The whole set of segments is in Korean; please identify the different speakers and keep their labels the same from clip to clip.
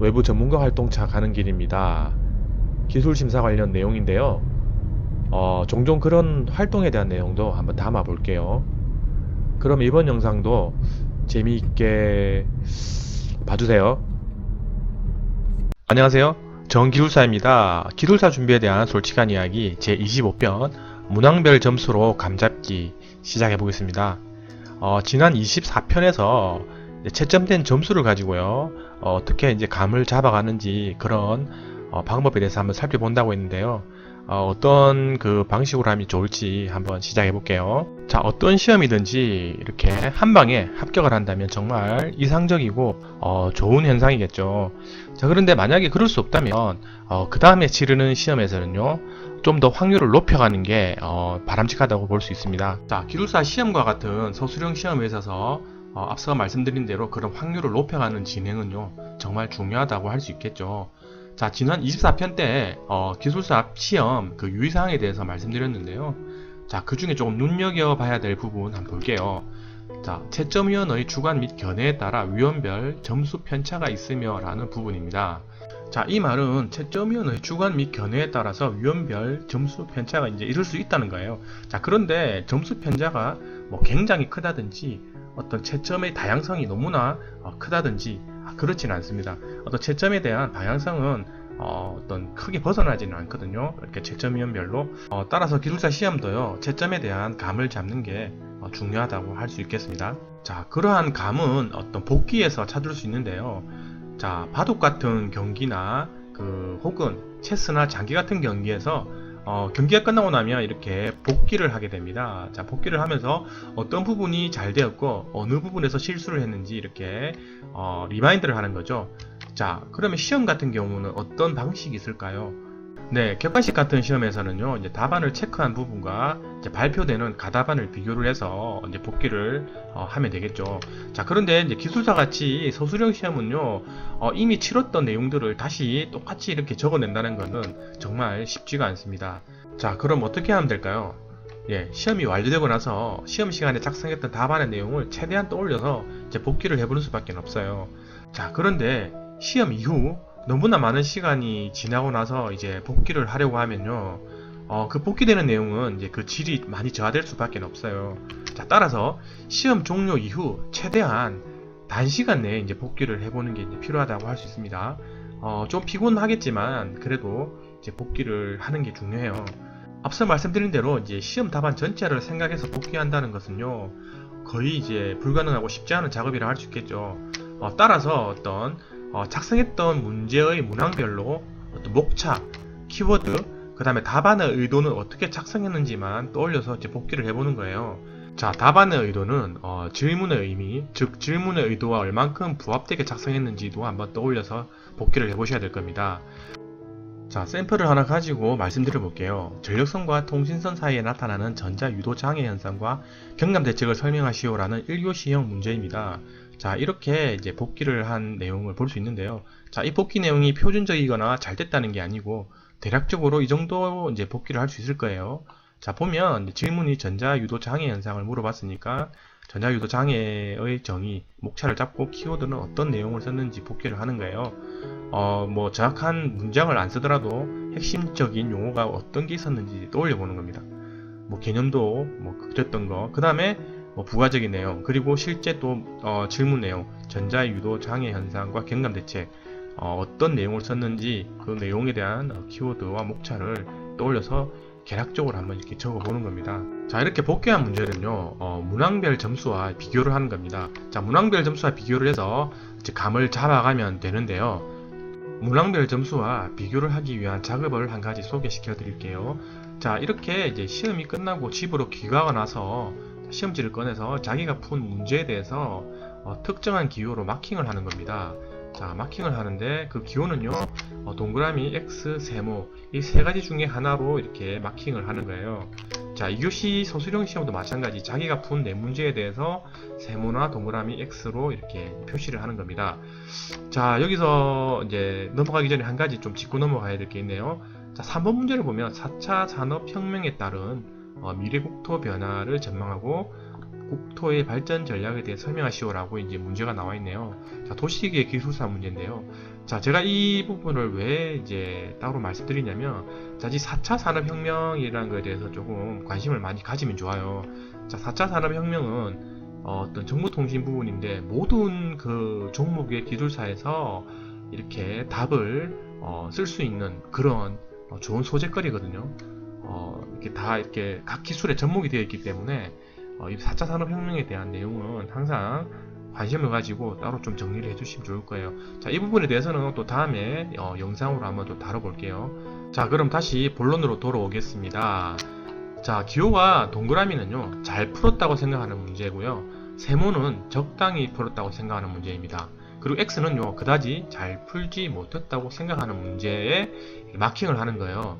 Speaker 1: 외부 전문가 활동차 가는 길입니다. 기술 심사 관련 내용인데요. 종종 그런 활동에 대한 내용도 한번 담아 볼게요. 그럼 이번 영상도 재미있게 봐주세요. 안녕하세요. 정기술사입니다. 기술사 준비에 대한 솔직한 이야기 제25편 문항별 점수로 감잡기 시작해 보겠습니다. 지난 24편에서 채점된 점수를 가지고요, 어떻게 이제 감을 잡아가는지 그런 방법에 대해서 한번 살펴본다고 했는데요. 어떤 그 방식으로 하면 좋을지 한번 시작해 볼게요. 자, 어떤 시험이든지 이렇게 한 방에 합격을 한다면 정말 이상적이고 좋은 현상이겠죠. 자, 그런데 만약에 그럴 수 없다면 그 다음에 치르는 시험에서는요, 좀 더 확률을 높여가는 게 바람직하다고 볼 수 있습니다. 자, 기술사 시험과 같은 서술형 시험에 있어서 앞서 말씀드린 대로 그런 확률을 높여가는 진행은요, 정말 중요하다고 할 수 있겠죠. 자, 지난 24편 때 기술사 시험 그 유의사항에 대해서 말씀드렸는데요. 자, 그 중에 조금 눈여겨봐야 될 부분 한번 볼게요. 자, 채점위원의 주관 및 견해에 따라 위원별 점수 편차가 있으며 라는 부분입니다. 자, 이 말은 채점위원의 주관 및 견해에 따라서 위원별 점수 편차가 이제 이룰 수 있다는 거예요. 자, 그런데 점수 편차가 뭐 굉장히 크다든지 어떤 채점의 다양성이 너무나 크다든지 그렇지는 않습니다. 어떤 채점에 대한 다양성은 어떤 크게 벗어나지는 않거든요. 이렇게 채점위원별로 따라서 기술사 시험도요, 채점에 대한 감을 잡는 게 중요하다고 할 수 있겠습니다. 자, 그러한 감은 어떤 복기에서 찾을 수 있는데요. 자, 바둑 같은 경기나 혹은 체스나 장기 같은 경기에서 경기가 끝나고 나면 이렇게 복기를 하게 됩니다. 자, 복기를 하면서 어떤 부분이 잘 되었고 어느 부분에서 실수를 했는지 이렇게 리마인드를 하는 거죠. 자, 그러면 시험 같은 경우는 어떤 방식이 있을까요? 네, 객관식 같은 시험에서는요, 이제 답안을 체크한 부분과 이제 발표되는 가답안을 비교를 해서 이제 복기를 하면 되겠죠. 자, 그런데 이제 기술사 같이 서술형 시험은요, 이미 치렀던 내용들을 다시 똑같이 이렇게 적어낸다는 것은 정말 쉽지가 않습니다. 자, 그럼 어떻게 하면 될까요? 예, 시험이 완료되고 나서 시험 시간에 작성했던 답안의 내용을 최대한 떠올려서 이제 복기를 해보는 수밖에 없어요. 자, 그런데 시험 이후 너무나 많은 시간이 지나고 나서 이제 복기를 하려고 하면요, 그 복기되는 내용은 이제 그 질이 많이 저하될 수밖에 없어요. 자, 따라서 시험 종료 이후 최대한 단시간 내에 이제 복기를 해보는 게 이제 필요하다고 할 수 있습니다. 좀 피곤하겠지만 그래도 이제 복기를 하는 게 중요해요. 앞서 말씀드린 대로 이제 시험 답안 전체를 생각해서 복기한다는 것은요, 거의 이제 불가능하고 쉽지 않은 작업이라 할 수 있겠죠. 따라서 어떤 작성했던 문제의 문항별로 어떤 목차, 키워드, 그 다음에 답안의 의도는 어떻게 작성했는지만 떠올려서 이제 복기를 해보는 거예요. 자, 답안의 의도는 질문의 의미, 즉 질문의 의도와 얼만큼 부합되게 작성했는지도 한번 떠올려서 복기를 해보셔야 될 겁니다. 자, 샘플을 하나 가지고 말씀드려 볼게요. 전력선과 통신선 사이에 나타나는 전자유도 장애 현상과 경감 대책을 설명하시오라는 1교시형 문제입니다. 자, 이렇게 이제 복기를 한 내용을 볼 수 있는데요. 자, 이 복기 내용이 표준적이거나 잘 됐다는 게 아니고 대략적으로 이 정도 이제 복기를 할 수 있을 거예요. 자, 보면 질문이 전자유도 장애 현상을 물어봤으니까 전자유도 장애의 정의, 목차를 잡고 키워드는 어떤 내용을 썼는지 복기를 하는 거예요. 뭐 정확한 문장을 안 쓰더라도 핵심적인 용어가 어떤 게 있었는지 떠올려 보는 겁니다. 뭐 개념도 뭐 그렸던 거, 그 다음에 뭐 부가적인 내용, 그리고 실제 또 질문 내용, 전자유도 장애 현상과 경감 대책, 어떤 내용을 썼는지 그 내용에 대한 키워드와 목차를 떠올려서 개략적으로 한번 이렇게 적어보는 겁니다. 자, 이렇게 복귀한 문제는요, 문항별 점수와 비교를 하는 겁니다. 자, 문항별 점수와 비교를 해서 이제 감을 잡아가면 되는데요. 문항별 점수와 비교를 하기 위한 작업을 한 가지 소개시켜 드릴게요. 자, 이렇게 이제 시험이 끝나고 집으로 귀가하고 나서 시험지를 꺼내서 자기가 푼 문제에 대해서 특정한 기호로 마킹을 하는 겁니다. 자, 마킹을 하는데 그 기호는요, 동그라미, X, 세모 이 세 가지 중에 하나로 이렇게 마킹을 하는 거예요. 자, 2교시 서술형 시험도 마찬가지 자기가 푼 네 문제에 대해서 세모나 동그라미, X로 이렇게 표시를 하는 겁니다. 자, 여기서 이제 넘어가기 전에 한 가지 좀 짚고 넘어가야 될 게 있네요. 자, 3번 문제를 보면 4차 산업혁명에 따른 미래 국토 변화를 전망하고 국토의 발전 전략에 대해 설명하시오라고 이제 문제가 나와 있네요. 자, 도시계획 기술사 문제인데요. 자, 제가 이 부분을 왜 이제 따로 말씀드리냐면, 자, 이 4차 산업혁명이라는 거에 대해서 조금 관심을 많이 가지면 좋아요. 자, 4차 산업혁명은 어떤 정보통신 부분인데, 모든 그 종목의 기술사에서 이렇게 답을 쓸 수 있는 그런 좋은 소재거리거든요. 이렇게 다 이렇게 각 기술에 접목이 되어 있기 때문에 이 4차 산업혁명에 대한 내용은 항상 관심을 가지고 따로 좀 정리를 해주시면 좋을 거예요. 자, 이 부분에 대해서는 또 다음에 영상으로 한번 또 다뤄볼게요. 자, 그럼 다시 본론으로 돌아오겠습니다. 자, 기호가 동그라미는요, 잘 풀었다고 생각하는 문제고요. 세모는 적당히 풀었다고 생각하는 문제입니다. 그리고 X는요, 그다지 잘 풀지 못했다고 생각하는 문제에 마킹을 하는 거예요.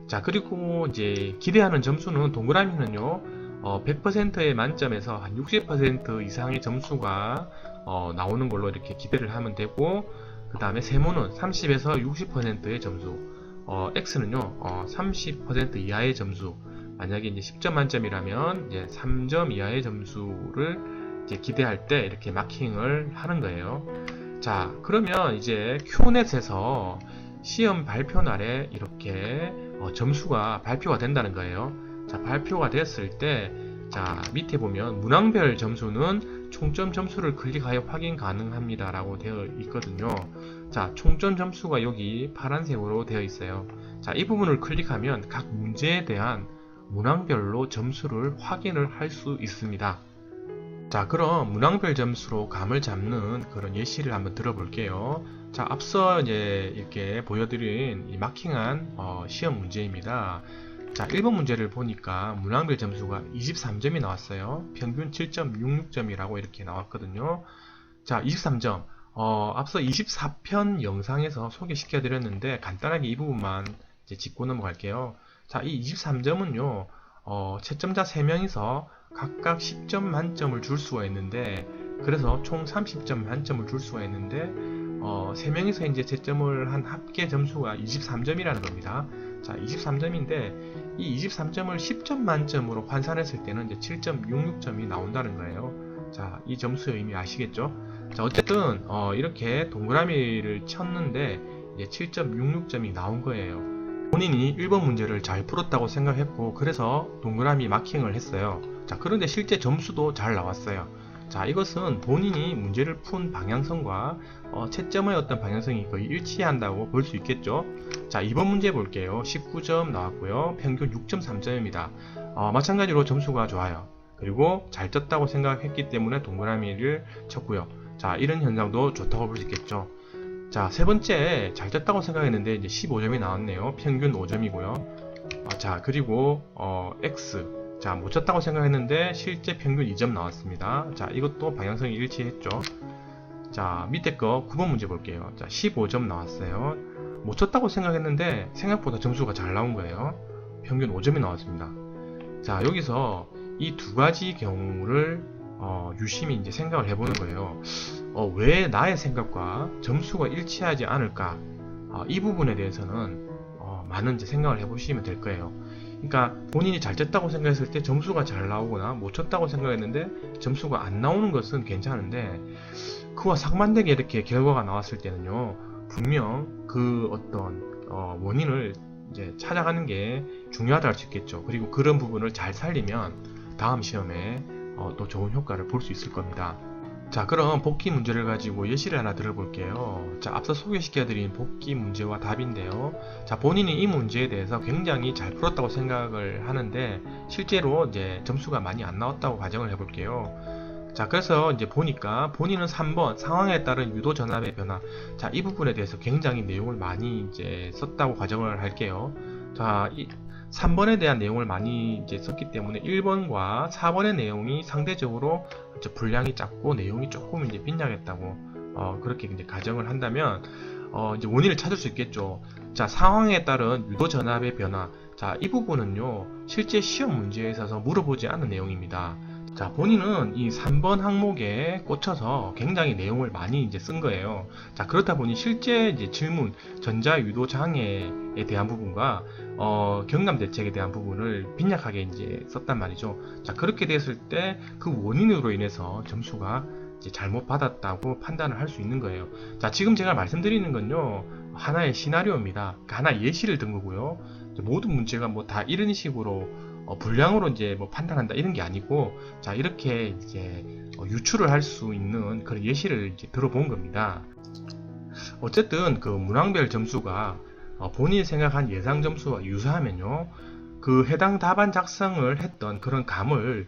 Speaker 1: 자, 그리고 이제 기대하는 점수는 동그라미는요, 100%의 만점에서 한 60% 이상의 점수가 나오는 걸로 이렇게 기대를 하면 되고, 그 다음에 세모는 30에서 60%의 점수, X는요, 30% 이하의 점수, 만약에 이제 10점 만점이라면 이제 3점 이하의 점수를 이제 기대할 때 이렇게 마킹을 하는 거예요. 자, 그러면 이제 Q넷에서 시험 발표 날에 이렇게 점수가 발표가 된다는 거예요. 자, 발표가 됐을 때, 자, 밑에 보면 문항별 점수는 총점 점수를 클릭하여 확인 가능합니다 라고 되어 있거든요. 자, 총점 점수가 여기 파란색으로 되어 있어요. 자, 이 부분을 클릭하면 각 문제에 대한 문항별로 점수를 확인을 할 수 있습니다. 자, 그럼 문항별 점수로 감을 잡는 그런 예시를 한번 들어볼게요. 자, 앞서 이제 이렇게 보여드린 이 마킹한 시험 문제입니다. 자, 1번 문제를 보니까 문항별 점수가 23점이 나왔어요. 평균 7.66점이라고 이렇게 나왔거든요. 자, 23점. 앞서 24편 영상에서 소개시켜 드렸는데 간단하게 이 부분만 이제 짚고 넘어갈게요. 자, 이 23점은요, 채점자 3명이서 각각 10점 만점을 줄 수가 있는데, 그래서 총 30점 만점을 줄 수가 있는데, 3명이서 이제 채점을 한 합계 점수가 23점이라는 겁니다. 자, 23점인데, 이 23점을 10점 만점으로 환산했을 때는 이제 7.66점이 나온다는 거예요. 자, 이 점수의 의미 아시겠죠? 자, 어쨌든, 이렇게 동그라미를 쳤는데, 이제 7.66점이 나온 거예요. 본인이 1번 문제를 잘 풀었다고 생각했고, 그래서 동그라미 마킹을 했어요. 자, 그런데 실제 점수도 잘 나왔어요. 자, 이것은 본인이 문제를 푼 방향성과 채점의 어떤 방향성이 거의 일치한다고 볼 수 있겠죠. 자, 2번 문제 볼게요. 19점 나왔고요. 평균 6.3점입니다. 마찬가지로 점수가 좋아요. 그리고 잘 쳤다고 생각했기 때문에 동그라미를 쳤고요. 자, 이런 현상도 좋다고 볼 수 있겠죠. 자, 세 번째 잘 쳤다고 생각했는데 이제 15점이 나왔네요. 평균 5점이고요. 자, 그리고 X. 자, 못 쳤다고 생각했는데 실제 평균 2점 나왔습니다. 자, 이것도 방향성이 일치했죠. 자, 밑에 거 9번 문제 볼게요. 자, 15점 나왔어요. 못 쳤다고 생각했는데 생각보다 점수가 잘 나온 거예요. 평균 5점이 나왔습니다. 자, 여기서 이 두 가지 경우를 유심히 이제 생각을 해보는 거예요. 왜 나의 생각과 점수가 일치하지 않을까? 이 부분에 대해서는 많은 이제 생각을 해보시면 될 거예요. 그러니까 본인이 잘 쳤다고 생각했을 때 점수가 잘 나오거나 못 쳤다고 생각했는데 점수가 안 나오는 것은 괜찮은데, 그와 상반되게 이렇게 결과가 나왔을 때는요, 분명 그 어떤 원인을 이제 찾아가는 게 중요하다 할 수 있겠죠. 그리고 그런 부분을 잘 살리면 다음 시험에 또 좋은 효과를 볼 수 있을 겁니다. 자, 그럼 복귀 문제를 가지고 예시를 하나 들어볼게요. 자, 앞서 소개시켜드린 복귀 문제와 답인데요. 자, 본인이 이 문제에 대해서 굉장히 잘 풀었다고 생각을 하는데 실제로 이제 점수가 많이 안 나왔다고 가정을 해볼게요. 자, 그래서 이제 보니까 본인은 3번 상황에 따른 유도 전압의 변화. 자, 이 부분에 대해서 굉장히 내용을 많이 이제 썼다고 가정을 할게요. 자, 3번에 대한 내용을 많이 이제 썼기 때문에 1번과 4번의 내용이 상대적으로 분량이 작고 내용이 조금 이제 빈약했다고 그렇게 이제 가정을 한다면 이제 원인을 찾을 수 있겠죠. 자, 상황에 따른 유도 전압의 변화. 자, 이 부분은요, 실제 시험 문제에 있어서 물어보지 않은 내용입니다. 자, 본인은 이 3번 항목에 꽂혀서 굉장히 내용을 많이 이제 쓴 거예요. 자, 그렇다 보니 실제 이제 질문, 전자 유도 장애에 대한 부분과 경감 대책에 대한 부분을 빈약하게 이제 썼단 말이죠. 자, 그렇게 됐을 때 그 원인으로 인해서 점수가 이제 잘못 받았다고 판단을 할 수 있는 거예요. 자, 지금 제가 말씀드리는 건요, 하나의 시나리오입니다. 그러니까 하나의 예시를 든 거고요. 모든 문제가 뭐 다 이런 식으로 분량으로 이제 뭐 판단한다 이런 게 아니고, 자, 이렇게 이제 유추를 할 수 있는 그런 예시를 이제 들어본 겁니다. 어쨌든 그 문항별 점수가 본인이 생각한 예상 점수와 유사하면요, 그 해당 답안 작성을 했던 그런 감을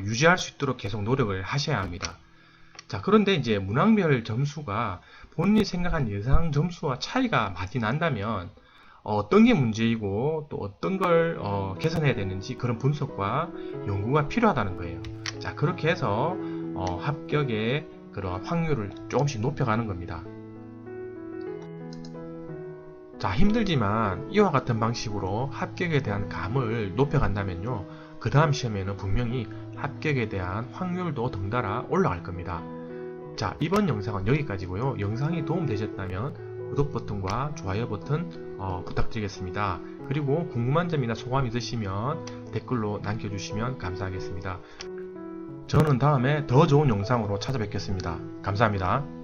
Speaker 1: 유지할 수 있도록 계속 노력을 하셔야 합니다. 자, 그런데 이제 문항별 점수가 본인이 생각한 예상 점수와 차이가 많이 난다면 어떤 게 문제이고 또 어떤 걸 개선해야 되는지 그런 분석과 연구가 필요하다는 거예요. 자, 그렇게 해서 합격의 그런 확률을 조금씩 높여가는 겁니다. 자, 힘들지만 이와 같은 방식으로 합격에 대한 감을 높여간다면요, 그 다음 시험에는 분명히 합격에 대한 확률도 덩달아 올라갈 겁니다. 자, 이번 영상은 여기까지고요. 영상이 도움되셨다면 구독 버튼과 좋아요 버튼 부탁드리겠습니다. 그리고 궁금한 점이나 소감 있으시면 댓글로 남겨주시면 감사하겠습니다. 저는 다음에 더 좋은 영상으로 찾아뵙겠습니다. 감사합니다.